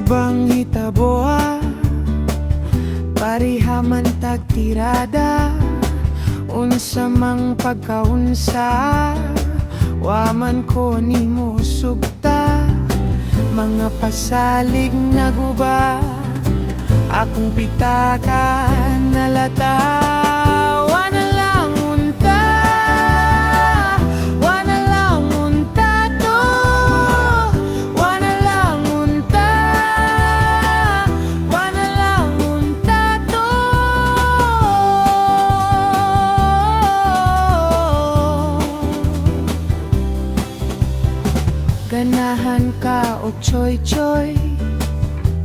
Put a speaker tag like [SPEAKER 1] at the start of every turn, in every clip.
[SPEAKER 1] bang hitaboa, pariha man tagtirada, unsa mang pagkaunsa, waman ko nimo sugta. Mga pasalig na guba, akong pitaka nalata. Wana lang unta, wana lang unta to, wana lang unta, wana lang unta to. Ganahan ka o choy-choy,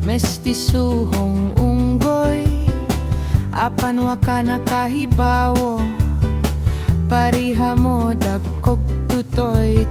[SPEAKER 1] mestisuhong unggoy, apan wa ka nakahibawo, pariha mo dagkog tutoy.